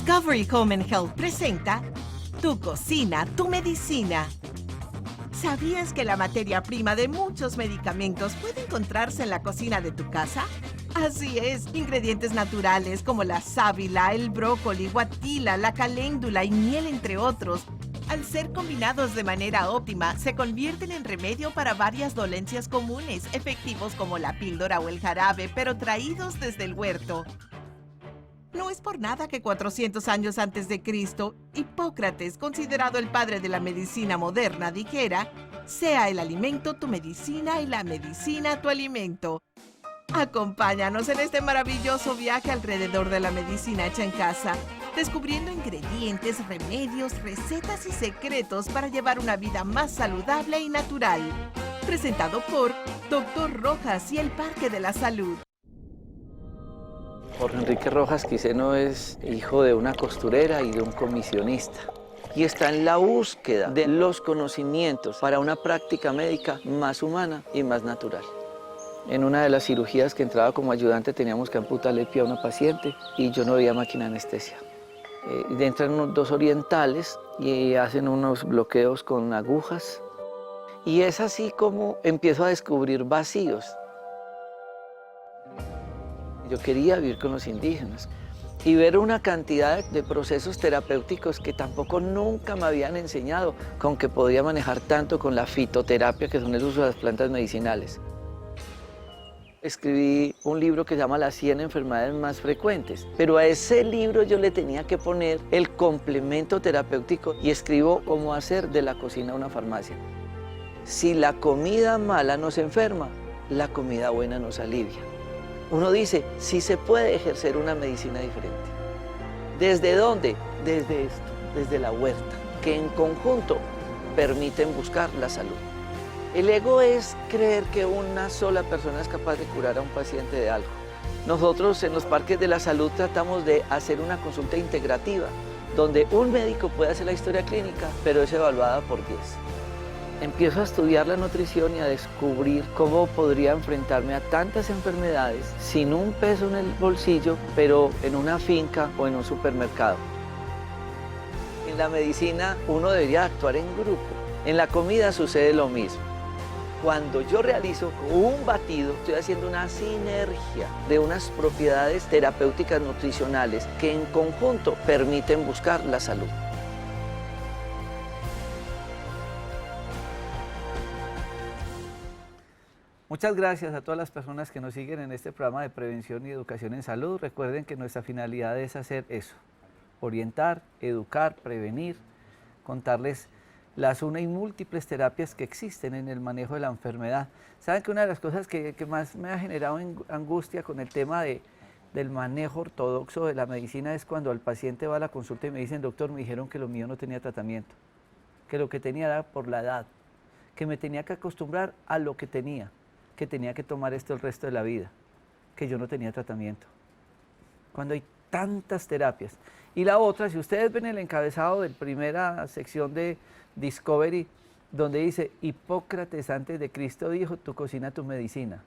Discovery Home and Health presenta Tu cocina, tu medicina. ¿Sabías que la materia prima de muchos medicamentos puede encontrarse en la cocina de tu casa? Así es, ingredientes naturales como la sábila, el brócoli, guatila, la caléndula y miel, entre otros, al ser combinados de manera óptima, se convierten en remedio para varias dolencias comunes, efectivos como la píldora o el jarabe, pero traídos desde el huerto. No es por nada que 400 años antes de Cristo, Hipócrates, considerado el padre de la medicina moderna, dijera: sea el alimento tu medicina y la medicina tu alimento. Acompáñanos en este maravilloso viaje alrededor de la medicina hecha en casa, descubriendo ingredientes, remedios, recetas y secretos para llevar una vida más saludable y natural. Presentado por Dr. Rojas y el Parque de la Salud. Jorge Enrique Rojas Quiseno es hijo de una costurera y de un comisionista. Y está en la búsqueda de los conocimientos para una práctica médica más humana y más natural. En una de las cirugías que entraba como ayudante teníamos que amputarle el pie a una paciente y yo no veía máquina de anestesia. Entran unos dos orientales y hacen unos bloqueos con agujas. Y es así como empiezo a descubrir vacíos. Yo quería vivir con los indígenas y ver una cantidad de procesos terapéuticos que tampoco nunca me habían enseñado, con que podía manejar tanto con la fitoterapia, que son el uso de las plantas medicinales. Escribí un libro que se llama Las 100 enfermedades más frecuentes, pero a ese libro yo le tenía que poner el complemento terapéutico y escribo cómo hacer de la cocina una farmacia. Si la comida mala nos enferma, la comida buena nos alivia. Uno dice, sí se puede ejercer una medicina diferente. ¿Desde dónde? Desde esto, desde la huerta, que en conjunto permiten buscar la salud. El ego es creer que una sola persona es capaz de curar a un paciente de algo. Nosotros en los parques de la salud tratamos de hacer una consulta integrativa, donde un médico puede hacer la historia clínica, pero es evaluada por 10. Empiezo a estudiar la nutrición y a descubrir cómo podría enfrentarme a tantas enfermedades sin un peso en el bolsillo, pero en una finca o en un supermercado. En la medicina uno debería actuar en grupo. En la comida sucede lo mismo. Cuando yo realizo un batido, estoy haciendo una sinergia de unas propiedades terapéuticas nutricionales que en conjunto permiten buscar la salud. Muchas gracias a todas las personas que nos siguen en este programa de prevención y educación en salud. Recuerden que nuestra finalidad es hacer eso: orientar, educar, prevenir, contarles las una y múltiples terapias que existen en el manejo de la enfermedad. Saben que una de las cosas que más me ha generado angustia con el tema del manejo ortodoxo de la medicina es cuando el paciente va a la consulta y me dicen: doctor, me dijeron que lo mío no tenía tratamiento, que lo que tenía era por la edad, que me tenía que acostumbrar a lo que tenía, que tenía que tomar esto el resto de la vida, que yo no tenía tratamiento. Cuando hay tantas terapias. Y la otra, si ustedes ven el encabezado de la primera sección de Discovery, donde dice: Hipócrates antes de Cristo dijo, tu cocina, tu medicina.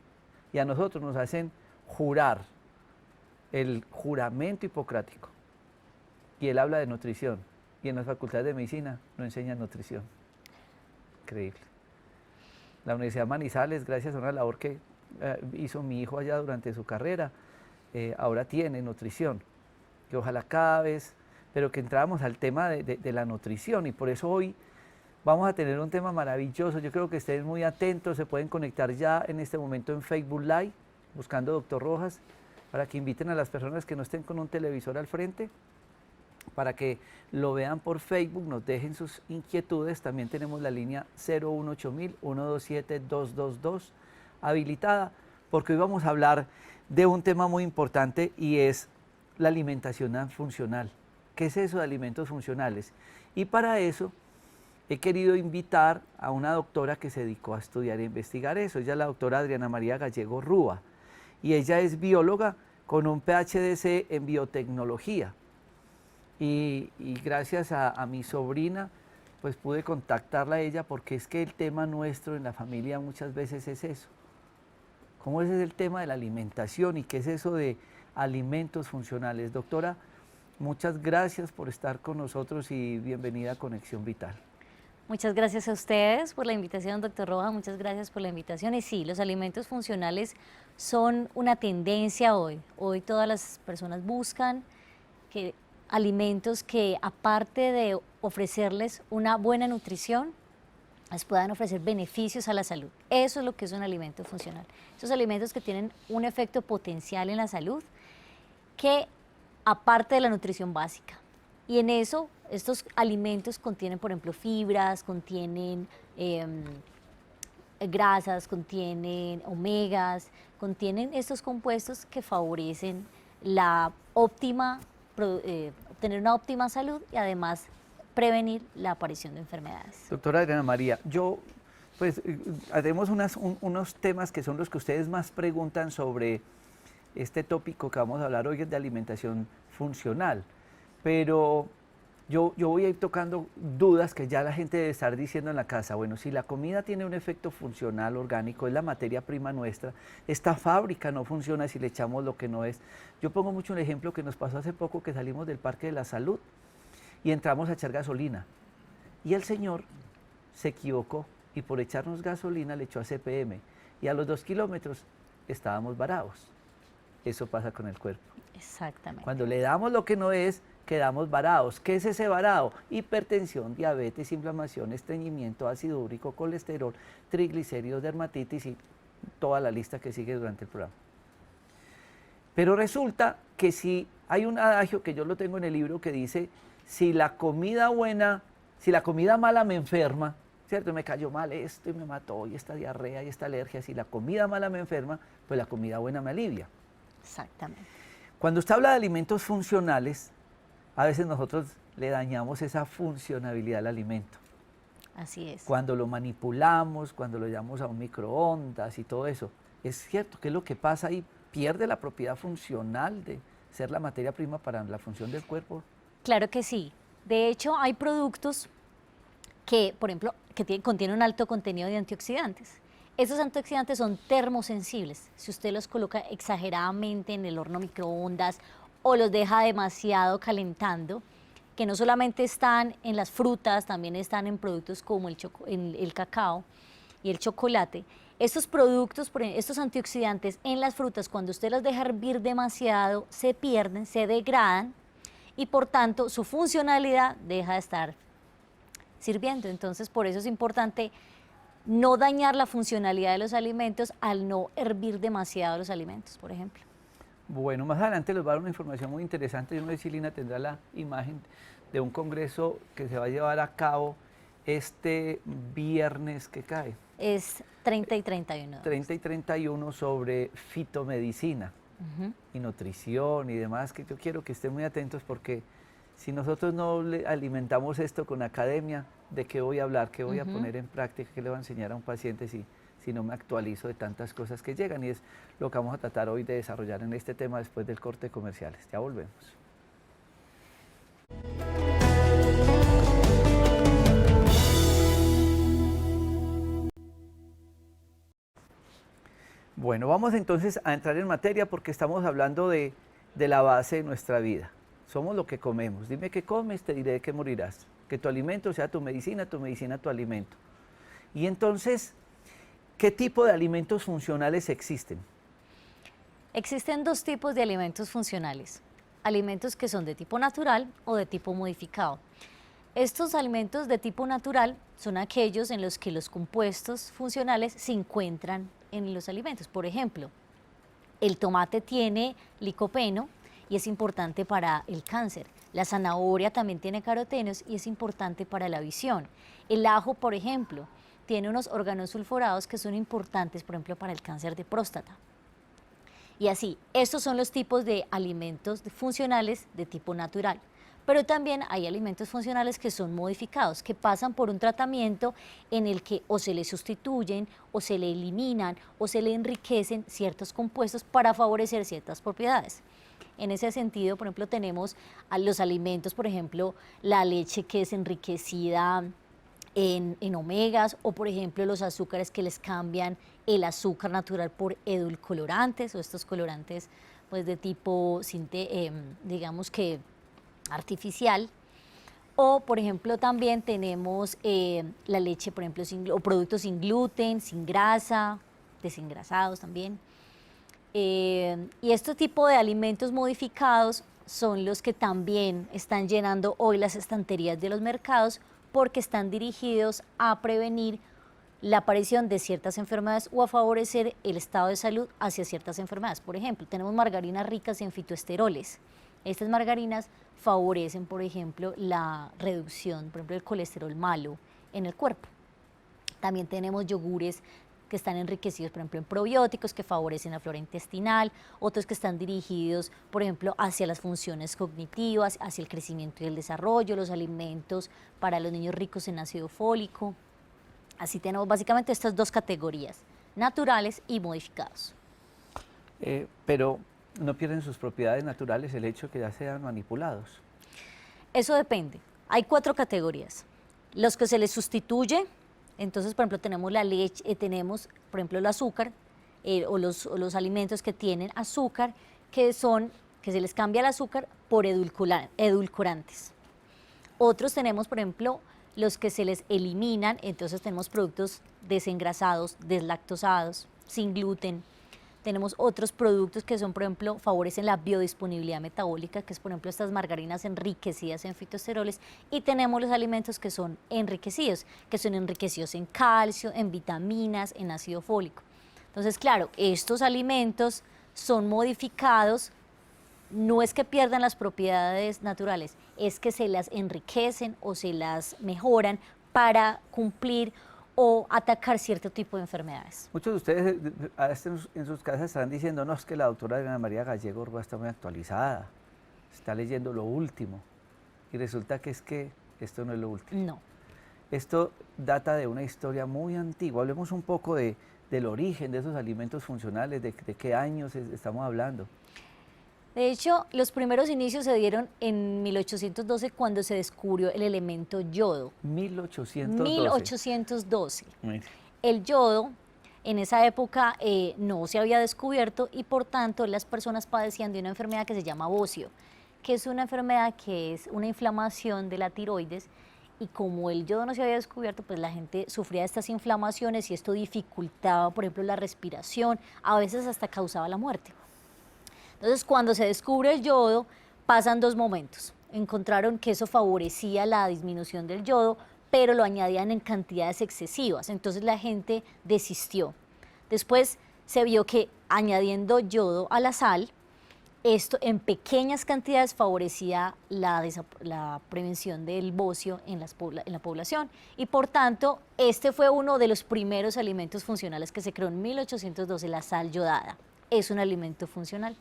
Y a nosotros nos hacen jurar, el juramento hipocrático. Y él habla de nutrición. Y en las facultades de medicina no enseñan nutrición. Increíble. La Universidad Manizales, gracias a una labor que hizo mi hijo allá durante su carrera, ahora tiene nutrición, que ojalá cada vez, pero que entráramos al tema de la nutrición, y por eso hoy vamos a tener un tema maravilloso. Yo creo que estén muy atentos, se pueden conectar ya en este momento en Facebook Live, buscando Dr. Rojas, para que inviten a las personas que no estén con un televisor al frente, para que lo vean por Facebook, nos dejen sus inquietudes. También tenemos la línea 018-127-222 habilitada, porque hoy vamos a hablar de un tema muy importante y es la alimentación funcional. ¿Qué es eso de alimentos funcionales? Y para eso he querido invitar a una doctora que se dedicó a estudiar e investigar eso. Ella es la doctora Adriana María Gallego Rúa, y ella es bióloga con un PhD en biotecnología. Y gracias a mi sobrina, pues pude contactarla a ella, porque es que el tema nuestro en la familia muchas veces es eso. ¿Cómo es el tema de la alimentación y qué es eso de alimentos funcionales? Doctora, Muchas gracias por estar con nosotros y bienvenida a Conexión Vital. Muchas gracias a ustedes por la invitación, doctor Roja, muchas gracias por la invitación. Y sí, los alimentos funcionales son una tendencia hoy. Hoy todas las personas buscan alimentos que, aparte de ofrecerles una buena nutrición, les puedan ofrecer beneficios a la salud. Eso es lo que es un alimento funcional. Esos alimentos que tienen un efecto potencial en la salud, que aparte de la nutrición básica. Y en eso, estos alimentos contienen, por ejemplo, fibras, contienen grasas, contienen omegas, contienen estos compuestos que favorecen la obtener una óptima salud y además prevenir la aparición de enfermedades. Doctora Adriana María, haremos unos temas que son los que ustedes más preguntan sobre este tópico que vamos a hablar hoy, es de alimentación funcional, pero yo voy a ir tocando dudas que ya la gente debe estar diciendo en la casa. Bueno, si la comida tiene un efecto funcional, orgánico, es la materia prima nuestra, esta fábrica no funciona si le echamos lo que no es. Yo pongo mucho un ejemplo que nos pasó hace poco, que salimos del Parque de la Salud y entramos a echar gasolina, y el señor se equivocó y por echarnos gasolina le echó a CPM, y a los 2 kilómetros estábamos varados. Eso pasa con el cuerpo. Exactamente. Cuando le damos lo que no es, quedamos varados. ¿Qué es ese varado? Hipertensión, diabetes, inflamación, estreñimiento, ácido úrico, colesterol, triglicéridos, dermatitis y toda la lista que sigue durante el programa. Pero resulta que si hay un adagio que yo lo tengo en el libro que dice, si la comida mala me enferma, ¿cierto? Me cayó mal esto y me mató, y esta diarrea y esta alergia, si la comida mala me enferma, pues la comida buena me alivia. Exactamente. Cuando usted habla de alimentos funcionales, a veces nosotros le dañamos esa funcionabilidad al alimento. Así es. Cuando lo manipulamos, cuando lo llevamos a un microondas y todo eso. Es cierto, ¿qué es lo que pasa ahí? Pierde la propiedad funcional de ser la materia prima para la función del cuerpo. Claro que sí. De hecho, hay productos que, por ejemplo, contienen un alto contenido de antioxidantes. Esos antioxidantes son termosensibles. Si usted los coloca exageradamente en el horno microondas o los deja demasiado calentando, que no solamente están en las frutas, también están en productos como el cacao y el chocolate. Estos productos, estos antioxidantes en las frutas, cuando usted los deja hervir demasiado, se pierden, se degradan y por tanto su funcionalidad deja de estar sirviendo. Entonces, por eso es importante no dañar la funcionalidad de los alimentos al no hervir demasiado los alimentos, por ejemplo. Bueno, más adelante les voy a dar una información muy interesante. Yo no sé si Lina tendrá la imagen de un congreso que se va a llevar a cabo este viernes que cae. Es 30 y 31. 30 y 31 sobre fitomedicina y nutrición y demás, que yo quiero que estén muy atentos porque si nosotros no alimentamos esto con academia, ¿de qué voy a hablar? ¿Qué voy a poner en práctica? ¿Qué le voy a enseñar a un paciente si no me actualizo de tantas cosas que llegan? Y es lo que vamos a tratar hoy de desarrollar en este tema después del corte de comerciales. Ya volvemos. Bueno, vamos entonces a entrar en materia porque estamos hablando de la base de nuestra vida. Somos lo que comemos. Dime qué comes, te diré de qué morirás. Que tu alimento sea tu medicina tu alimento. Y entonces, ¿qué tipo de alimentos funcionales existen? Existen dos tipos de alimentos funcionales. Alimentos que son de tipo natural o de tipo modificado. Estos alimentos de tipo natural son aquellos en los que los compuestos funcionales se encuentran en los alimentos. Por ejemplo, el tomate tiene licopeno y es importante para el cáncer. La zanahoria también tiene carotenos y es importante para la visión. El ajo, por ejemplo, tiene unos organosulfurados que son importantes, por ejemplo, para el cáncer de próstata. Y así, estos son los tipos de alimentos funcionales de tipo natural. Pero también hay alimentos funcionales que son modificados, que pasan por un tratamiento en el que o se le sustituyen, o se le eliminan, o se le enriquecen ciertos compuestos para favorecer ciertas propiedades. En ese sentido, por ejemplo, tenemos a los alimentos, por ejemplo, la leche que es enriquecida en omegas, o por ejemplo los azúcares que les cambian el azúcar natural por edulcorantes o estos colorantes pues de tipo, digamos que artificial. O, por ejemplo, también tenemos la leche, por ejemplo, o productos sin gluten, sin grasa, desengrasados también. Y este tipo de alimentos modificados son los que también están llenando hoy las estanterías de los mercados porque están dirigidos a prevenir la aparición de ciertas enfermedades o a favorecer el estado de salud hacia ciertas enfermedades. Por ejemplo, tenemos margarinas ricas en fitoesteroles. Estas margarinas favorecen, por ejemplo, la reducción, por ejemplo, del colesterol malo en el cuerpo. También tenemos yogures que están enriquecidos, por ejemplo, en probióticos que favorecen la flora intestinal, otros que están dirigidos, por ejemplo, hacia las funciones cognitivas, hacia el crecimiento y el desarrollo, los alimentos para los niños ricos en ácido fólico. Así tenemos básicamente estas dos categorías, naturales y modificados. Pero no pierden sus propiedades naturales el hecho de que ya sean manipulados. Eso depende. Hay 4 categorías. Los que se les sustituye, entonces, por ejemplo, tenemos la leche, tenemos, por ejemplo, el azúcar o los alimentos que tienen azúcar, que se les cambia el azúcar por edulcorantes. Otros tenemos, por ejemplo, los que se les eliminan, entonces tenemos productos desengrasados, deslactosados, sin gluten. Tenemos otros productos que son, por ejemplo, favorecen la biodisponibilidad metabólica, que es, por ejemplo, estas margarinas enriquecidas en fitoesteroles. Y tenemos los alimentos que son enriquecidos en calcio, en vitaminas, en ácido fólico. Entonces, claro, estos alimentos son modificados, no es que pierdan las propiedades naturales, es que se las enriquecen o se las mejoran para cumplir o atacar cierto tipo de enfermedades. Muchos de ustedes en sus casas estarán diciendo, no, es que la doctora Ana María Gallego Urba está muy actualizada, está leyendo lo último. Y resulta que es que esto no es lo último. No. Esto data de una historia muy antigua. Hablemos un poco del origen de esos alimentos funcionales, de qué años estamos hablando. De hecho, los primeros inicios se dieron en 1812 cuando se descubrió el elemento yodo. 1812. El yodo en esa época no se había descubierto y por tanto las personas padecían de una enfermedad que se llama bocio, que es una enfermedad que es una inflamación de la tiroides y como el yodo no se había descubierto, pues la gente sufría de estas inflamaciones y esto dificultaba, por ejemplo, la respiración, a veces hasta causaba la muerte. Entonces, cuando se descubre el yodo, pasan 2 momentos. Encontraron que eso favorecía la disminución del yodo, pero lo añadían en cantidades excesivas. Entonces, la gente desistió. Después, se vio que añadiendo yodo a la sal, esto en pequeñas cantidades favorecía la prevención del bocio en la población. Y, por tanto, este fue uno de los primeros alimentos funcionales que se creó en 1812, la sal yodada. Es un alimento funcional.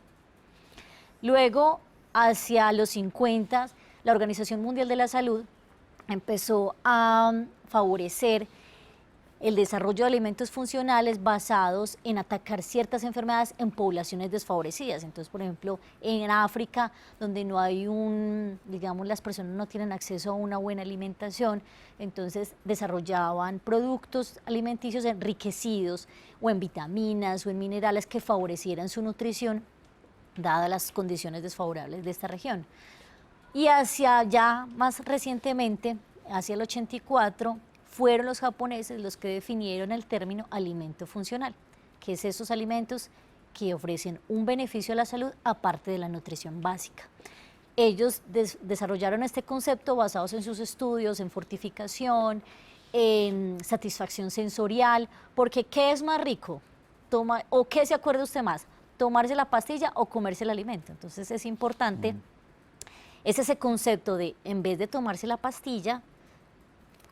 Luego, hacia los 50, la Organización Mundial de la Salud empezó a favorecer el desarrollo de alimentos funcionales basados en atacar ciertas enfermedades en poblaciones desfavorecidas. Entonces, por ejemplo, en África, donde no hay las personas no tienen acceso a una buena alimentación, entonces desarrollaban productos alimenticios enriquecidos o en vitaminas o en minerales que favorecieran su nutrición dadas las condiciones desfavorables de esta región. Y hacia ya más recientemente, hacia el 84, fueron los japoneses los que definieron el término alimento funcional, que es esos alimentos que ofrecen un beneficio a la salud aparte de la nutrición básica. Ellos desarrollaron este concepto basados en sus estudios, en fortificación, en satisfacción sensorial, porque ¿qué es más rico? ¿O qué se acuerda usted más? ¿Tomarse la pastilla o comerse el alimento? Entonces es importante, es ese concepto de, en vez de tomarse la pastilla,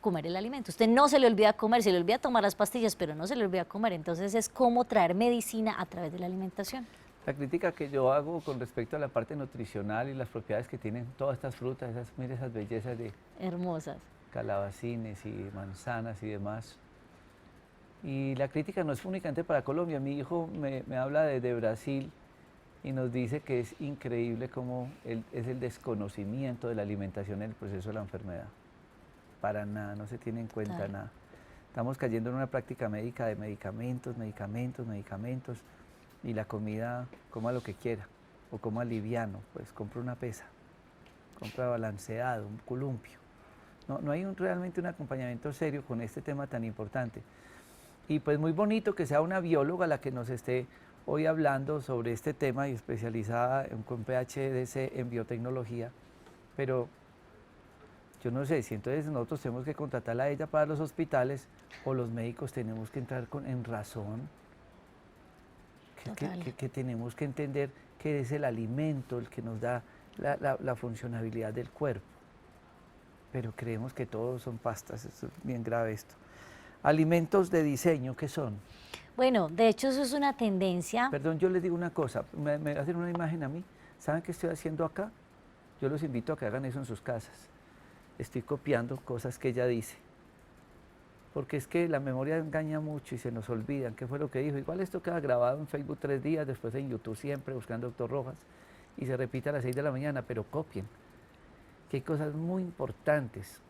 comer el alimento. Usted no se le olvida comer, se le olvida tomar las pastillas, pero no se le olvida comer. Entonces es como traer medicina a través de la alimentación. La crítica que yo hago con respecto a la parte nutricional y las propiedades que tienen todas estas frutas, mire esas bellezas de hermosas, calabacines y manzanas y demás. Y la crítica no es únicamente para Colombia. Mi hijo me habla de Brasil y nos dice que es increíble cómo es el desconocimiento de la alimentación en el proceso de la enfermedad. Para nada, no se tiene en cuenta nada. Estamos cayendo en una práctica médica de medicamentos, medicamentos, medicamentos, y la comida coma lo que quiera, o coma liviano, pues compra una pesa. compra balanceado, un columpio. No hay realmente un acompañamiento serio con este tema tan importante. Y pues muy bonito que sea una bióloga la que nos esté hoy hablando sobre este tema y especializada con PhD en biotecnología, pero yo no sé si entonces nosotros tenemos que contratarla a ella para los hospitales o los médicos tenemos que entrar en razón, que tenemos que entender que es el alimento el que nos da la funcionabilidad del cuerpo. Pero creemos que todos son pastas, es bien grave esto. Alimentos de diseño, ¿qué son? Bueno, de hecho eso es una tendencia. Perdón, yo les digo una cosa, me hacen una imagen a mí, ¿saben qué estoy haciendo acá? Yo los invito a que hagan eso en sus casas. Estoy copiando cosas que ella dice. Porque es que la memoria engaña mucho y se nos olvidan qué fue lo que dijo. Igual esto queda grabado en Facebook 3 días, después en YouTube siempre, buscando Dr. Rojas, y se repite a las 6 de la mañana, pero copien. Que hay cosas muy importantes.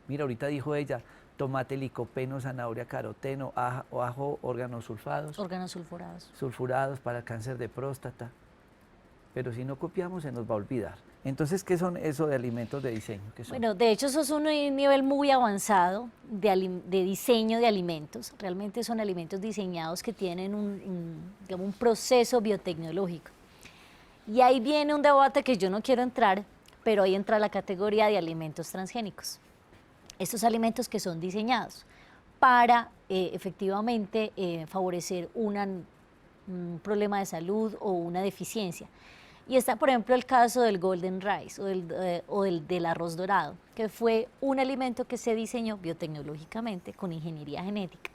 Mira, ahorita dijo ella, tomate, licopeno, zanahoria, caroteno, ajo, órganos sulfados. Órganos sulfurados. Sulfurados para el cáncer de próstata. Pero si no copiamos se nos va a olvidar. Entonces, ¿qué son eso de alimentos de diseño? ¿Qué son? Bueno, de hecho eso es un nivel muy avanzado de diseño de alimentos. Realmente son alimentos diseñados que tienen digamos, un proceso biotecnológico. Y ahí viene un debate que yo no quiero entrar, pero ahí entra la categoría de alimentos transgénicos. Estos alimentos que son diseñados para efectivamente favorecer un problema de salud o una deficiencia. Y está, por ejemplo, el caso del golden rice o del arroz dorado, que fue un alimento que se diseñó biotecnológicamente con ingeniería genética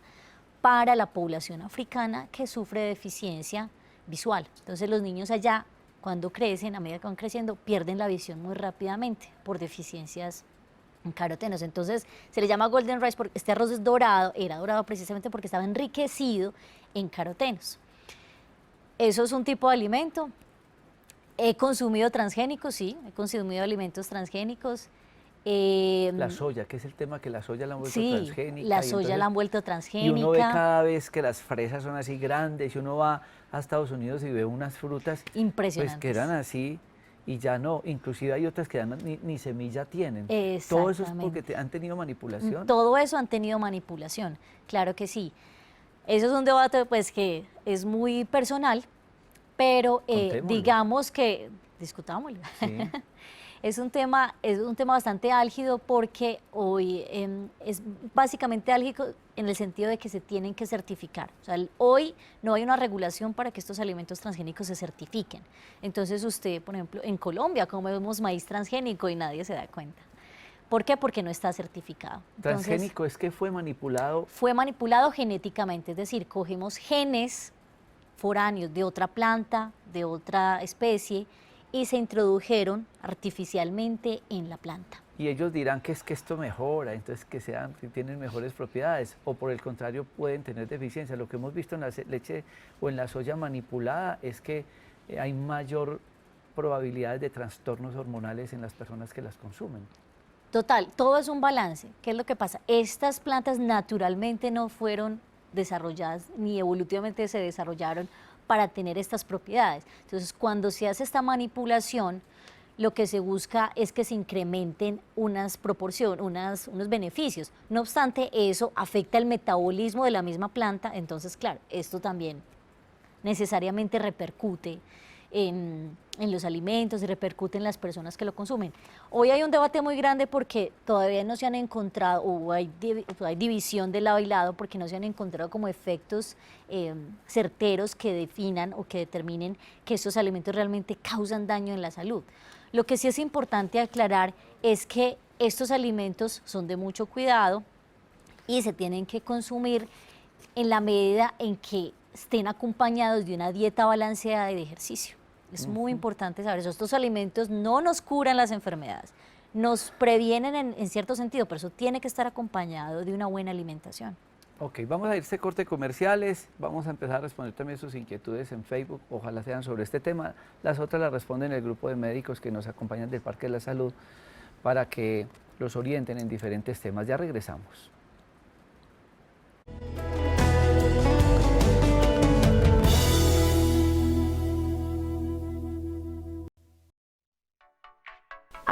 para la población africana que sufre de deficiencia visual. Entonces los niños allá, cuando crecen, a medida que van creciendo, pierden la visión muy rápidamente por deficiencias en carotenos. Entonces se le llama golden rice porque este arroz es dorado, era dorado precisamente porque estaba enriquecido en carotenos. Eso es un tipo de alimento. He consumido transgénicos, sí, he consumido alimentos transgénicos. La soya, que es el tema que la soya la han vuelto transgénica. La soya la han vuelto transgénica. Y uno ve cada vez que las fresas son así grandes, y uno va a Estados Unidos y ve unas frutas impresionantes, pues, que eran así y ya no, inclusive hay otras que ni semilla tienen. Todo eso es porque han tenido manipulación. Todo eso han tenido manipulación, claro que sí. Eso es un debate pues que es muy personal, pero digamos que, discutámoslo, sí. Es un tema bastante álgido porque hoy es básicamente álgido en el sentido de que se tienen que certificar. O sea, hoy no hay una regulación para que estos alimentos transgénicos se certifiquen. Entonces usted, por ejemplo, en Colombia comemos maíz transgénico y nadie se da cuenta. ¿Por qué? Porque no está certificado. Entonces, transgénico es que fue manipulado. Fue manipulado genéticamente, es decir, cogemos genes foráneos de otra planta, de otra especie, y se introdujeron artificialmente en la planta. Y ellos dirán que es que esto mejora, entonces que tienen mejores propiedades, o por el contrario pueden tener deficiencia. Lo que hemos visto en la leche o en la soya manipulada es que hay mayor probabilidades de trastornos hormonales en las personas que las consumen. Total, todo es un balance. ¿Qué es lo que pasa? Estas plantas naturalmente no fueron desarrolladas ni evolutivamente se desarrollaron para tener estas propiedades. Entonces, cuando se hace esta manipulación, lo que se busca es que se incrementen unas proporciones, unos beneficios. No obstante, eso afecta el metabolismo de la misma planta, entonces, claro, esto también necesariamente repercute en los alimentos y repercute en las personas que lo consumen. Hoy hay un debate muy grande porque todavía no se han encontrado, o hay división de lado y lado, porque no se han encontrado como efectos certeros que definan o que determinen que estos alimentos realmente causan daño en la salud. Lo que sí es importante aclarar es que estos alimentos son de mucho cuidado y se tienen que consumir en la medida en que estén acompañados de una dieta balanceada y de ejercicio. Es muy importante saber eso. Estos alimentos no nos curan las enfermedades, nos previenen en cierto sentido, pero eso tiene que estar acompañado de una buena alimentación. Ok, vamos a irse a corte comerciales, vamos a empezar a responder también sus inquietudes en Facebook, ojalá sean sobre este tema. Las otras las responden el grupo de médicos que nos acompañan del Parque de la Salud para que los orienten en diferentes temas. Ya regresamos.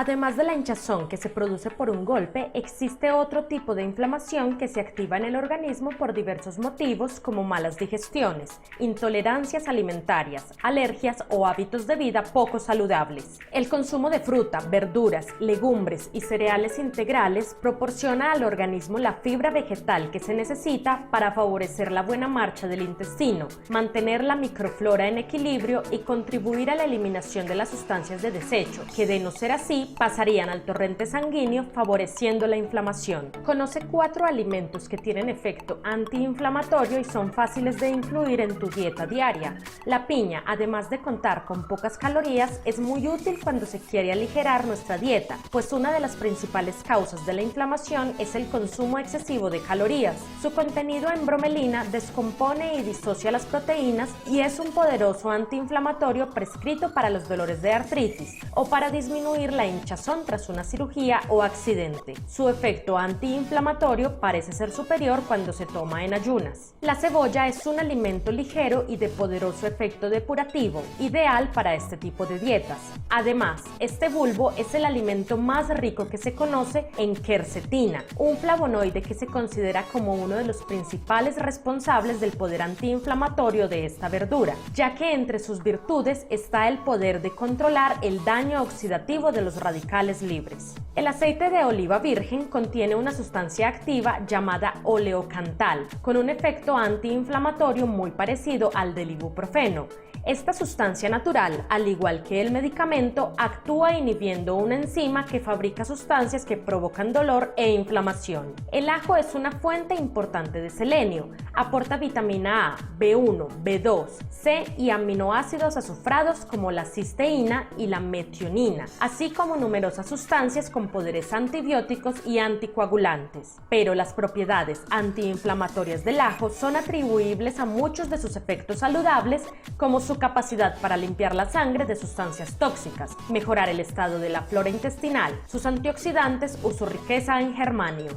Además de la hinchazón que se produce por un golpe, existe otro tipo de inflamación que se activa en el organismo por diversos motivos como malas digestiones, intolerancias alimentarias, alergias o hábitos de vida poco saludables. El consumo de fruta, verduras, legumbres y cereales integrales proporciona al organismo la fibra vegetal que se necesita para favorecer la buena marcha del intestino, mantener la microflora en equilibrio y contribuir a la eliminación de las sustancias de desecho, que de no ser así pasarían al torrente sanguíneo favoreciendo la inflamación. Conoce 4 alimentos que tienen efecto antiinflamatorio y son fáciles de incluir en tu dieta diaria. La piña, además de contar con pocas calorías, es muy útil cuando se quiere aligerar nuestra dieta, pues una de las principales causas de la inflamación es el consumo excesivo de calorías. Su contenido en bromelina descompone y disocia las proteínas y es un poderoso antiinflamatorio prescrito para los dolores de artritis o para disminuir la hinchazón tras una cirugía o accidente. Su efecto antiinflamatorio parece ser superior cuando se toma en ayunas. La cebolla es un alimento ligero y de poderoso efecto depurativo, ideal para este tipo de dietas. Además, este bulbo es el alimento más rico que se conoce en quercetina, un flavonoide que se considera como uno de los principales responsables del poder antiinflamatorio de esta verdura, ya que entre sus virtudes está el poder de controlar el daño oxidativo de los radicales libres. El aceite de oliva virgen contiene una sustancia activa llamada oleocantal, con un efecto antiinflamatorio muy parecido al del ibuprofeno. Esta sustancia natural, al igual que el medicamento, actúa inhibiendo una enzima que fabrica sustancias que provocan dolor e inflamación. El ajo es una fuente importante de selenio. Aporta vitamina A, B1, B2, C y aminoácidos azufrados como la cisteína y la metionina, así como numerosas sustancias con poderes antibióticos y anticoagulantes. Pero las propiedades antiinflamatorias del ajo son atribuibles a muchos de sus efectos saludables, como su capacidad para limpiar la sangre de sustancias tóxicas, mejorar el estado de la flora intestinal, sus antioxidantes o su riqueza en germanio.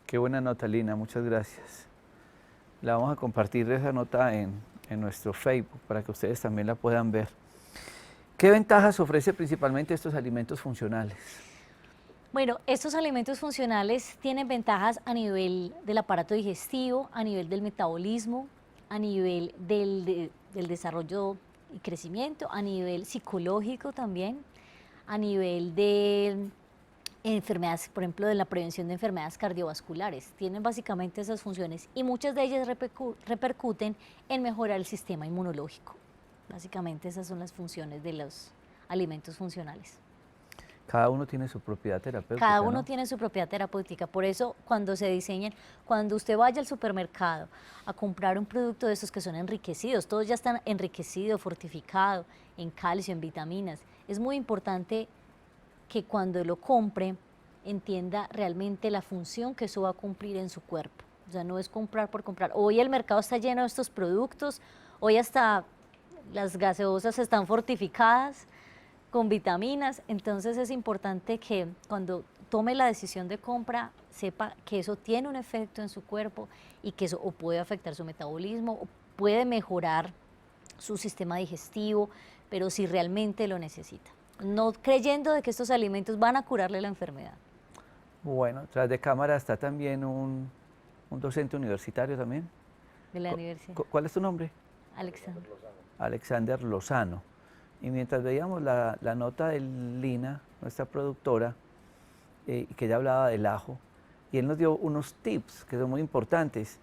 Qué buena nota, Lina, muchas gracias. La vamos a compartir esa nota en nuestro Facebook para que ustedes también la puedan ver. ¿Qué ventajas ofrece principalmente estos alimentos funcionales? Bueno, estos alimentos funcionales tienen ventajas a nivel del aparato digestivo, a nivel del metabolismo, a nivel del desarrollo y crecimiento, a nivel psicológico también, a nivel de enfermedades, por ejemplo, de la prevención de enfermedades cardiovasculares. Tienen básicamente esas funciones y muchas de ellas repercuten en mejorar el sistema inmunológico. Básicamente esas son las funciones de los alimentos funcionales. Cada uno tiene su propiedad terapéutica, Cada uno ¿no? tiene su propiedad terapéutica, por eso cuando se diseñan, cuando usted vaya al supermercado a comprar un producto de esos que son enriquecidos, todos ya están enriquecidos, fortificados en calcio, en vitaminas, es muy importante que cuando lo compre entienda realmente la función que eso va a cumplir en su cuerpo. O sea, no es comprar por comprar. Hoy el mercado está lleno de estos productos, hoy hasta las gaseosas están fortificadas con vitaminas, entonces es importante que cuando tome la decisión de compra sepa que eso tiene un efecto en su cuerpo y que eso o puede afectar su metabolismo o puede mejorar su sistema digestivo, pero si realmente lo necesita, no creyendo de que estos alimentos van a curarle la enfermedad. Bueno, tras de cámara está también un docente universitario también. De la universidad. ¿Cuál es tu nombre? Alexander. Alexander Lozano. Y mientras veíamos la nota de Lina, nuestra productora, que ella hablaba del ajo, y él nos dio unos tips que son muy importantes.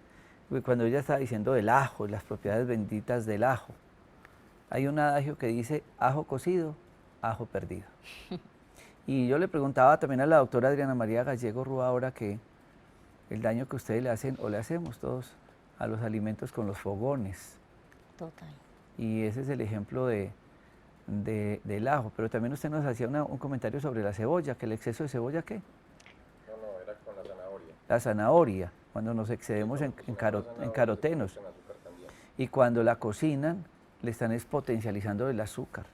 Cuando ella estaba diciendo del ajo, las propiedades benditas del ajo, hay un adagio que dice ajo cocido, ajo perdido. Y yo le preguntaba también a la doctora Adriana María Gallego Rúa ahora que el daño que ustedes le hacen o le hacemos todos a los alimentos con los fogones. Total. Y ese es el ejemplo del ajo, pero también usted nos hacía un comentario sobre la cebolla, que el exceso de cebolla, ¿qué? No, era con la zanahoria. La zanahoria, cuando nos excedemos en carotenos. Y cuando la cocinan, le están potencializando el azúcar.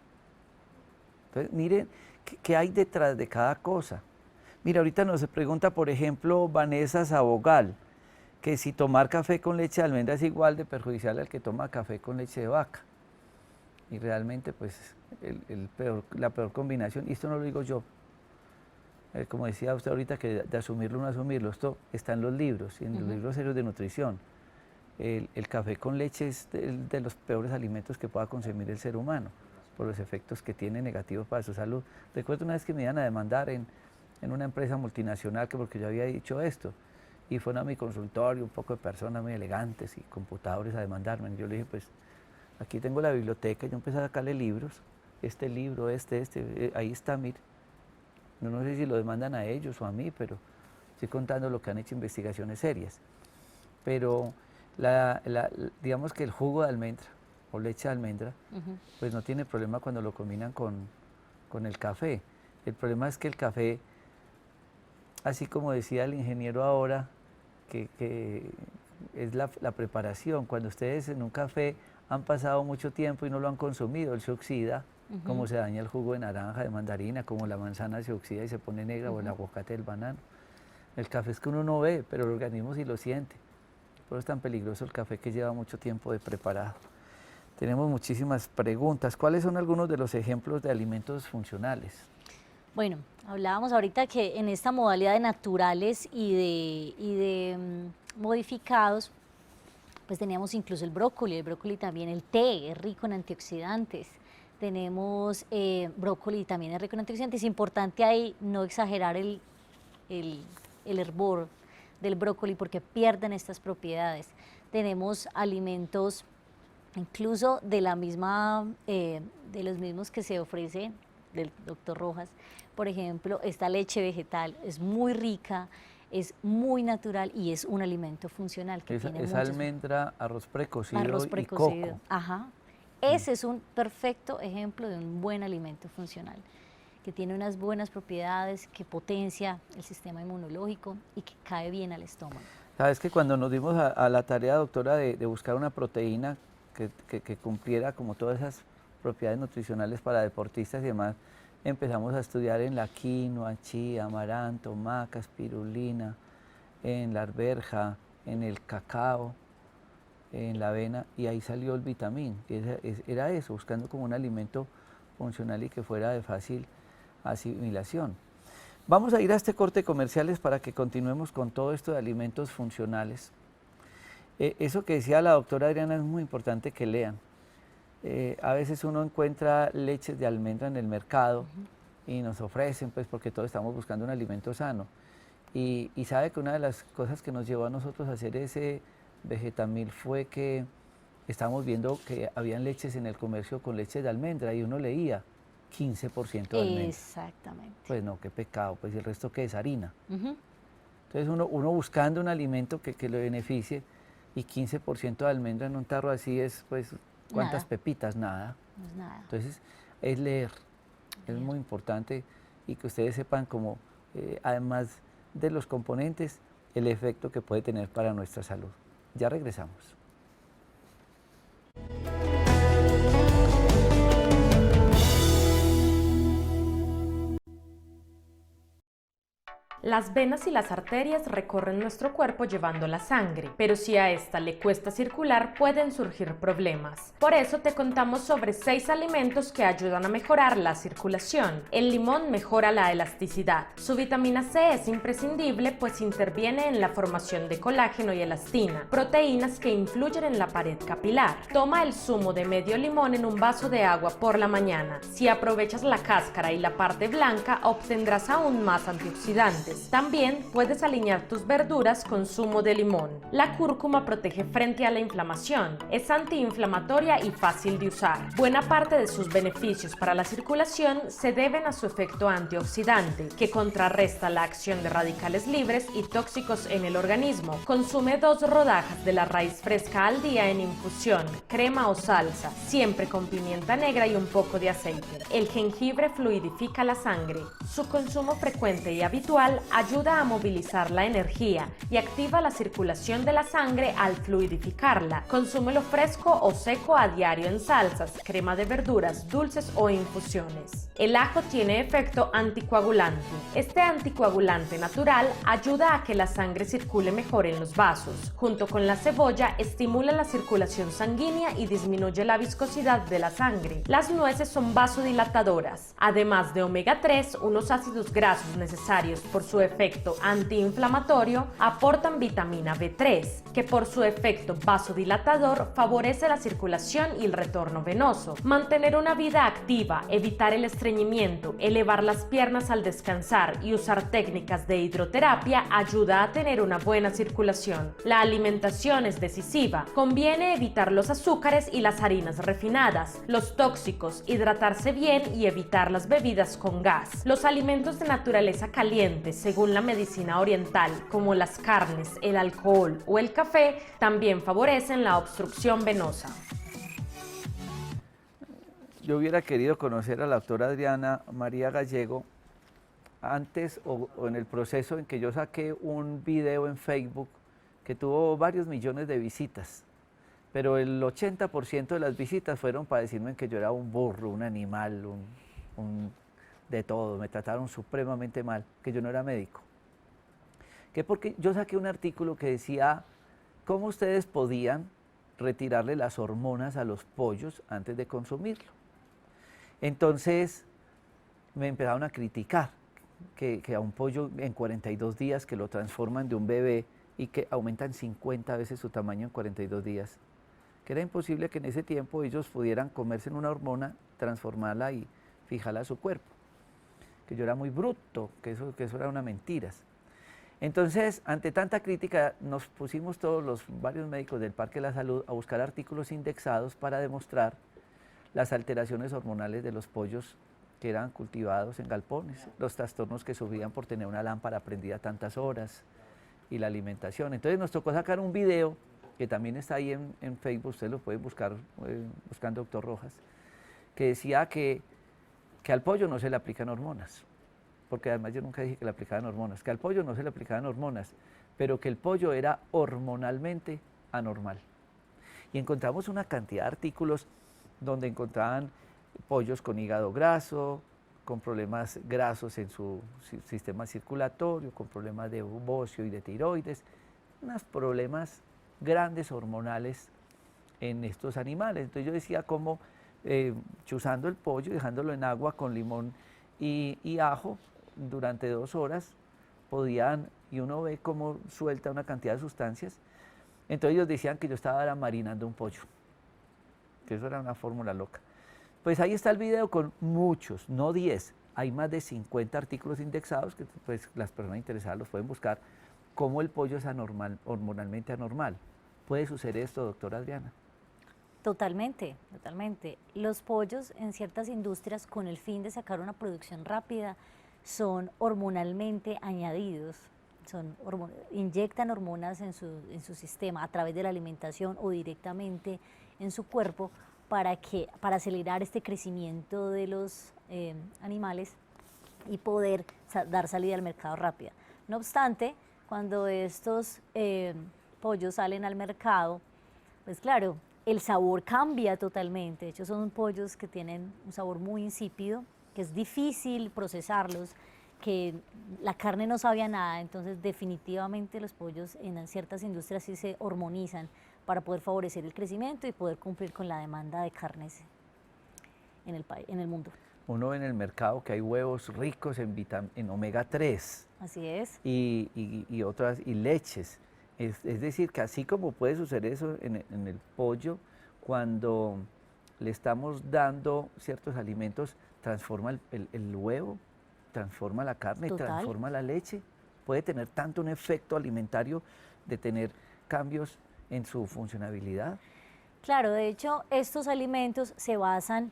Entonces, miren, ¿qué hay detrás de cada cosa? Mira, ahorita nos pregunta, por ejemplo, Vanessa Sabogal, que si tomar café con leche de almendra es igual de perjudicial al que toma café con leche de vaca. Y realmente, pues, la peor combinación, y esto no lo digo yo, como decía usted ahorita, que de asumirlo o no asumirlo, esto está en los libros, y en los libros serios de nutrición. El café con leche es de los peores alimentos que pueda consumir el ser humano, por los efectos que tiene negativos para su salud. Recuerdo una vez que me iban a demandar en una empresa multinacional, que porque yo había dicho esto, y fueron a mi consultorio un poco de personas muy elegantes y computadores a demandarme. Y yo le dije, pues aquí tengo la biblioteca, y yo empecé a sacarle libros, este libro, ahí está, mire. No sé si lo demandan a ellos o a mí, pero estoy contando lo que han hecho investigaciones serias. Pero digamos que el jugo de almendra o leche de almendra, pues no tiene problema cuando lo combinan con el café. El problema es que el café, así como decía el ingeniero ahora, que es la preparación. Cuando ustedes en un café han pasado mucho tiempo y no lo han consumido, él se oxida, como se daña el jugo de naranja, de mandarina, como la manzana se oxida y se pone negra, o el aguacate del banano. El café es que uno no ve, pero el organismo sí lo siente. Por eso es tan peligroso el café, que lleva mucho tiempo de preparado. Tenemos muchísimas preguntas. ¿Cuáles son algunos de los ejemplos de alimentos funcionales? Bueno, hablábamos ahorita que en esta modalidad de naturales y de modificados, pues teníamos incluso el brócoli también, el té es rico en antioxidantes. Tenemos brócoli también es rico en antioxidantes. Es importante ahí no exagerar el hervor del brócoli, porque pierden estas propiedades. Tenemos alimentos incluso de la misma, de los mismos que se ofrece del doctor Rojas. Por ejemplo, esta leche vegetal es muy rica, es muy natural y es un alimento funcional. Es almendra, arroz precocido y coco. Ajá. Ese es un perfecto ejemplo de un buen alimento funcional, que tiene unas buenas propiedades, que potencia el sistema inmunológico y que cae bien al estómago. Sabes que cuando nos dimos a la tarea, doctora, de buscar una proteína que cumpliera como todas esas propiedades nutricionales para deportistas y demás, empezamos a estudiar en la quinoa, chía, amaranto, maca, espirulina, en la arveja, en el cacao, en la avena, y ahí salió el vitamín. Era eso, buscando como un alimento funcional y que fuera de fácil asimilación. Vamos a ir a este corte comerciales para que continuemos con todo esto de alimentos funcionales. Eso que decía la doctora Adriana es muy importante que lean. A veces uno encuentra leches de almendra en el mercado y nos ofrecen, pues porque todos estamos buscando un alimento sano. Y sabe que una de las cosas que nos llevó a nosotros a hacer ese Vegetamil fue que estábamos viendo que habían leches en el comercio con leche de almendra y uno leía 15% de almendra. Exactamente. Pues no, qué pecado, pues el resto que es harina. Entonces uno buscando un alimento que le beneficie, y 15% de almendra en un tarro así es, pues, ¿cuántas pepitas? Nada. No es nada. Entonces, es leer. Es muy importante, y que ustedes sepan como, además de los componentes, el efecto que puede tener para nuestra salud. Ya regresamos. Las venas y las arterias recorren nuestro cuerpo llevando la sangre, pero si a esta le cuesta circular, pueden surgir problemas. Por eso te contamos sobre 6 alimentos que ayudan a mejorar la circulación. El limón mejora la elasticidad. Su vitamina C es imprescindible, pues interviene en la formación de colágeno y elastina, proteínas que influyen en la pared capilar. Toma el zumo de medio limón en un vaso de agua por la mañana. Si aprovechas la cáscara y la parte blanca, obtendrás aún más antioxidantes. También puedes aliñar tus verduras con zumo de limón. La cúrcuma protege frente a la inflamación, es antiinflamatoria y fácil de usar. Buena parte de sus beneficios para la circulación se deben a su efecto antioxidante, que contrarresta la acción de radicales libres y tóxicos en el organismo. Consume 2 rodajas de la raíz fresca al día en infusión, crema o salsa, siempre con pimienta negra y un poco de aceite. El jengibre fluidifica la sangre. Su consumo frecuente y habitual ayuda a movilizar la energía y activa la circulación de la sangre al fluidificarla. Consúmelo fresco o seco a diario en salsas, crema de verduras, dulces o infusiones. El ajo tiene efecto anticoagulante. Este anticoagulante natural ayuda a que la sangre circule mejor en los vasos. Junto con la cebolla, estimula la circulación sanguínea y disminuye la viscosidad de la sangre. Las nueces son vasodilatadoras. Además de omega 3, unos ácidos grasos necesarios por su efecto antiinflamatorio, aportan vitamina B3, que por su efecto vasodilatador favorece la circulación y el retorno venoso. Mantener una vida activa, evitar el estreñimiento, elevar las piernas al descansar y usar técnicas de hidroterapia ayuda a tener una buena circulación. La alimentación es decisiva. Conviene evitar los azúcares y las harinas refinadas, los tóxicos, hidratarse bien y evitar las bebidas con gas. Los alimentos de naturaleza caliente, según la medicina oriental, como las carnes, el alcohol o el café, también favorecen la obstrucción venosa. Yo hubiera querido conocer a la doctora Adriana María Gallego antes o en el proceso en que yo saqué un video en Facebook que tuvo varios millones de visitas, pero el 80% de las visitas fueron para decirme que yo era un burro, un animal, de todo, me trataron supremamente mal, que yo no era médico. Que porque yo saqué un artículo que decía cómo ustedes podían retirarle las hormonas a los pollos antes de consumirlo. Entonces me empezaron a criticar que a un pollo en 42 días que lo transforman de un bebé y que aumentan 50 veces su tamaño en 42 días, que era imposible que en ese tiempo ellos pudieran comerse una hormona, transformarla y fijarla a su cuerpo, que yo era muy bruto, que eso era una mentira. Entonces, ante tanta crítica, nos pusimos varios médicos del Parque de la Salud a buscar artículos indexados para demostrar las alteraciones hormonales de los pollos que eran cultivados en galpones, los trastornos que sufrían por tener una lámpara prendida tantas horas y la alimentación. Entonces nos tocó sacar un video, que también está ahí en Facebook, ustedes lo pueden buscar buscando Doctor Rojas, que decía que al pollo no se le aplican hormonas, porque además yo nunca dije que le aplicaban hormonas, que al pollo no se le aplicaban hormonas, pero que el pollo era hormonalmente anormal. Y encontramos una cantidad de artículos donde encontraban pollos con hígado graso, con problemas grasos en su sistema circulatorio, con problemas de bocio y de tiroides, unos problemas grandes hormonales en estos animales. Entonces yo decía cómo chuzando el pollo, dejándolo en agua con limón y ajo durante 2 horas, y uno ve cómo suelta una cantidad de sustancias. Entonces ellos decían que yo estaba marinando un pollo, que eso era una fórmula loca. Pues ahí está el video con muchos, no 10, hay más de 50 artículos indexados que pues, las personas interesadas los pueden buscar, cómo el pollo es anormal, hormonalmente anormal. ¿Puede suceder esto, doctora Adriana? Totalmente, totalmente. Los pollos en ciertas industrias, con el fin de sacar una producción rápida, son hormonalmente añadidos, inyectan hormonas en su sistema a través de la alimentación o directamente en su cuerpo para acelerar este crecimiento de los animales y poder dar salida al mercado rápida. No obstante, cuando estos pollos salen al mercado, pues claro, el sabor cambia totalmente. De hecho, son pollos que tienen un sabor muy insípido, que es difícil procesarlos, que la carne no sabía nada. Entonces definitivamente los pollos en ciertas industrias sí se hormonizan para poder favorecer el crecimiento y poder cumplir con la demanda de carnes en el mundo. Uno ve en el mercado que hay huevos ricos en omega 3. Así es. Y otras, y leches. Es decir, que así como puede suceder eso en el pollo, cuando le estamos dando ciertos alimentos, transforma el huevo, transforma la carne, Total. transforma la leche. Puede tener tanto un efecto alimentario de tener cambios en su funcionabilidad. Claro, de hecho, estos alimentos se basan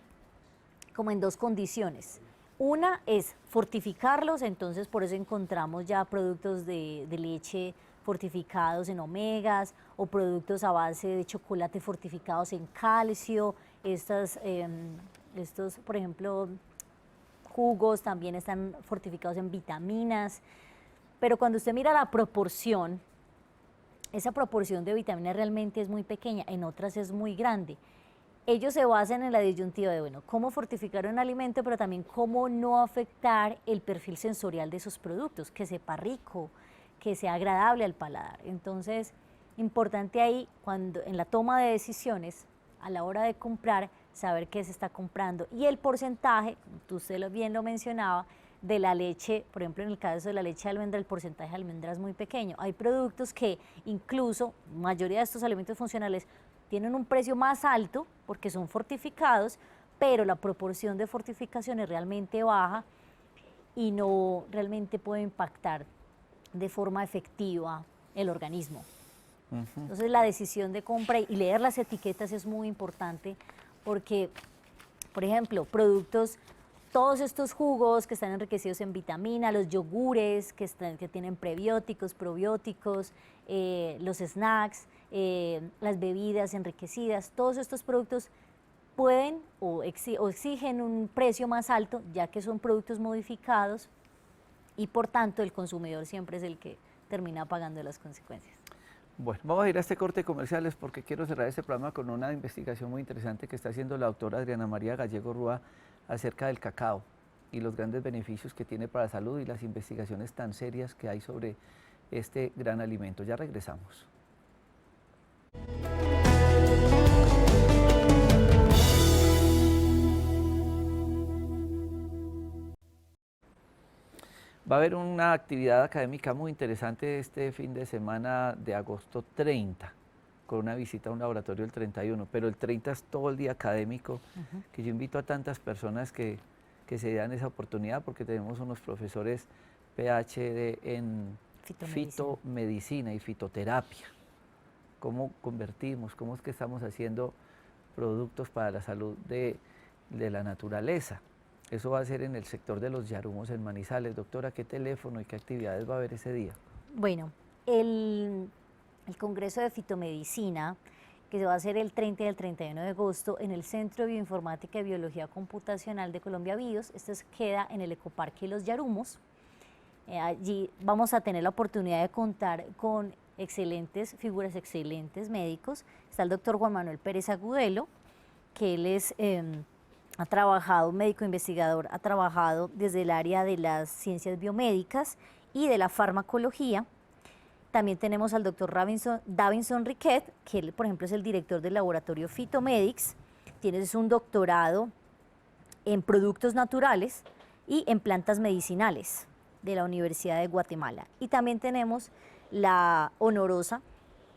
como en 2 condiciones. Una es fortificarlos, entonces por eso encontramos ya productos de leche fortificados en omegas o productos a base de chocolate fortificados en calcio. Estos, por ejemplo, jugos también están fortificados en vitaminas. pero cuando usted mira la proporción, esa proporción de vitaminas realmente es muy pequeña, en otras es muy grande. Ellos se basan en la disyuntiva de, bueno, cómo fortificar un alimento, pero también cómo no afectar el perfil sensorial de esos productos, que sepa rico, que sea agradable al paladar. Entonces, importante ahí, cuando en la toma de decisiones, a la hora de comprar, saber qué se está comprando. Y el porcentaje, usted bien lo mencionaba, de la leche, por ejemplo, en el caso de la leche de almendra, el porcentaje de almendra es muy pequeño. Hay productos que incluso, mayoría de estos alimentos funcionales, tienen un precio más alto porque son fortificados, pero la proporción de fortificación es realmente baja y no realmente puede impactar de forma efectiva el organismo. Entonces la decisión de compra y leer las etiquetas es muy importante porque, por ejemplo, productos, todos estos jugos que están enriquecidos en vitamina, los yogures que tienen prebióticos, probióticos, los snacks, las bebidas enriquecidas, todos estos productos pueden o exigen un precio más alto ya que son productos modificados y por tanto el consumidor siempre es el que termina pagando las consecuencias. Bueno, vamos a ir a este corte de comerciales porque quiero cerrar este programa con una investigación muy interesante que está haciendo la doctora Adriana María Gallego Rúa acerca del cacao y los grandes beneficios que tiene para la salud y las investigaciones tan serias que hay sobre este gran alimento. Ya regresamos. Va a haber una actividad académica muy interesante este fin de semana de agosto 30, con una visita a un laboratorio el 31, pero el 30 es todo el día académico, que yo invito a tantas personas que se dan esa oportunidad porque tenemos unos profesores PhD en fitomedicina y fitoterapia. Cómo convertimos, cómo es que estamos haciendo productos para la salud de la naturaleza. Eso va a ser en el sector de los Yarumos en Manizales. Doctora, ¿qué teléfono y qué actividades va a haber ese día? Bueno, el Congreso de Fitomedicina, que se va a hacer el 30 y el 31 de agosto en el Centro de Bioinformática y Biología Computacional de Colombia BIOS. Queda en el Ecoparque Los Yarumos. Allí vamos a tener la oportunidad de contar con excelentes figuras, excelentes médicos. Está el doctor Juan Manuel Pérez Agudelo, que él es ha trabajado, médico investigador, ha trabajado desde el área de las ciencias biomédicas y de la farmacología. También tenemos al doctor Davinson Riquet, que él, por ejemplo, es el director del laboratorio Fitomedics, tiene un doctorado en productos naturales y en plantas medicinales de la Universidad de Guatemala. Y también tenemos la honorosa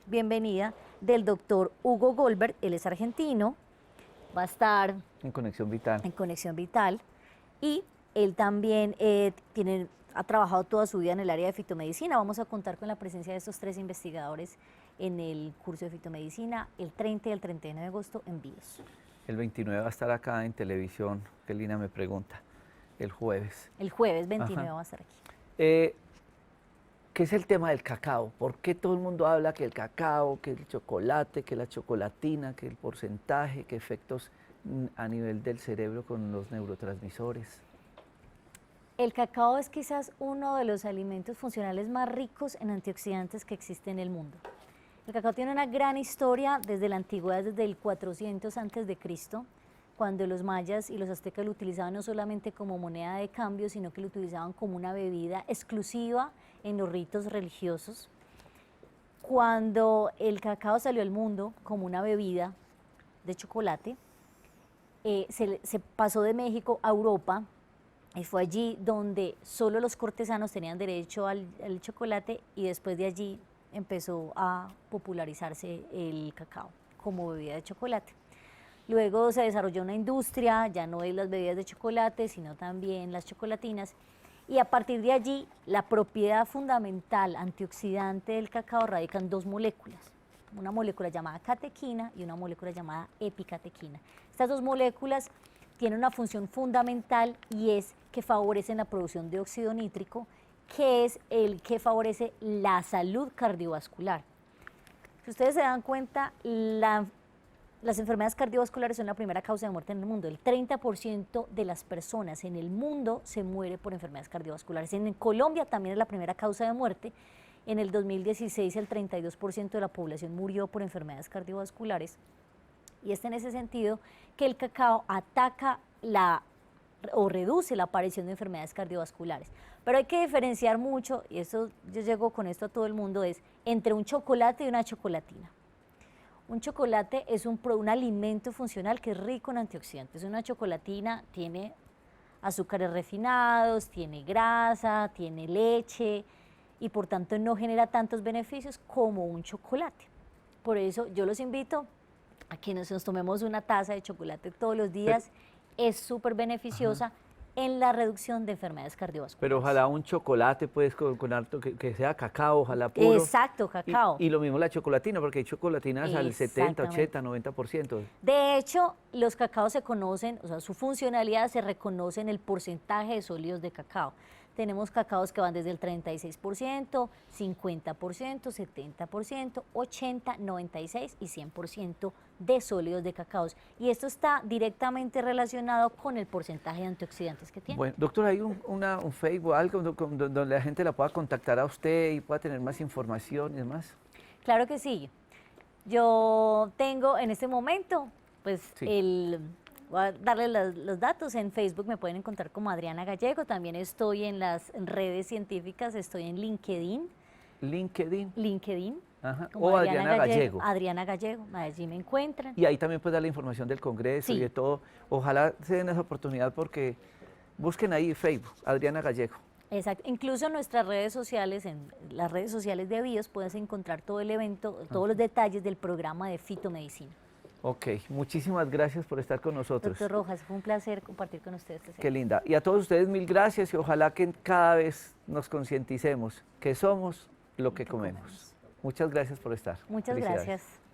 bienvenida del doctor Hugo Goldberg, él es argentino, va a estar en Conexión Vital. En Conexión Vital. Y él también ha trabajado toda su vida en el área de fitomedicina. Vamos a contar con la presencia de estos 3 investigadores en el curso de fitomedicina el 30 y el 31 de agosto en BIOS. El 29 va a estar acá en televisión, que Lina me pregunta, el jueves. El jueves 29 va a estar aquí. ¿Qué es el tema del cacao? ¿Por qué todo el mundo habla que el cacao, que el chocolate, que la chocolatina, que el porcentaje, que efectos a nivel del cerebro con los neurotransmisores? El cacao es quizás uno de los alimentos funcionales más ricos en antioxidantes que existe en el mundo. El cacao tiene una gran historia desde la antigüedad, desde el 400 a.C., cuando los mayas y los aztecas lo utilizaban no solamente como moneda de cambio, sino que lo utilizaban como una bebida exclusiva en los ritos religiosos. Cuando el cacao salió al mundo como una bebida de chocolate, se pasó de México a Europa y fue allí donde solo los cortesanos tenían derecho al chocolate y después de allí empezó a popularizarse el cacao como bebida de chocolate. Luego se desarrolló una industria, ya no es las bebidas de chocolate, sino también las chocolatinas. Y a partir de allí, la propiedad fundamental antioxidante del cacao radica en 2 moléculas. Una molécula llamada catequina y una molécula llamada epicatequina. Estas 2 moléculas tienen una función fundamental y es que favorecen la producción de óxido nítrico, que es el que favorece la salud cardiovascular. Si ustedes se dan cuenta, las enfermedades cardiovasculares son la primera causa de muerte en el mundo. El 30% de las personas en el mundo se muere por enfermedades cardiovasculares. En Colombia también es la primera causa de muerte. En el 2016 el 32% de la población murió por enfermedades cardiovasculares. Y es en ese sentido que el cacao ataca o reduce la aparición de enfermedades cardiovasculares. Pero hay que diferenciar mucho, y eso yo llego con esto a todo el mundo, es entre un chocolate y una chocolatina. Un chocolate es un alimento funcional que es rico en antioxidantes. Una chocolatina tiene azúcares refinados, tiene grasa, tiene leche y por tanto no genera tantos beneficios como un chocolate. Por eso yo los invito a que nos tomemos una taza de chocolate todos los días. Es súper beneficiosa en la reducción de enfermedades cardiovasculares. Pero ojalá un chocolate, pues, con harto, que sea cacao, ojalá puro. Exacto, cacao. Y lo mismo la chocolatina, porque hay chocolatinas al 70, 80, 90%. De hecho, los cacaos se conocen, o sea, su funcionalidad se reconoce en el porcentaje de sólidos de cacao. Tenemos cacaos que van desde el 36%, 50%, 70%, 80%, 96% y 100% de sólidos de cacaos. Y esto está directamente relacionado con el porcentaje de antioxidantes que tiene. Bueno, doctor, ¿hay un Facebook, algo donde la gente la pueda contactar a usted y pueda tener más información y demás? Claro que sí. Yo tengo en este momento, pues, Sí. voy a darle los datos. En Facebook me pueden encontrar como Adriana Gallego. También estoy en las redes científicas, estoy en LinkedIn. LinkedIn. Ajá. Como O Adriana Gallego. Adriana Gallego, allí me encuentran. Y ahí también puede dar la información del Congreso y de todo. Ojalá se den esa oportunidad porque busquen ahí Facebook, Adriana Gallego. Exacto. Incluso en nuestras redes sociales, en las redes sociales de BIOS, puedes encontrar todo el evento, todos los detalles del programa de fitomedicina. Ok, muchísimas gracias por estar con nosotros. Doctor Rojas, fue un placer compartir con ustedes. Qué linda. Y a todos ustedes mil gracias y ojalá que cada vez nos concienticemos que somos lo que comemos. Muchas gracias por estar. Muchas Felicidades. gracias.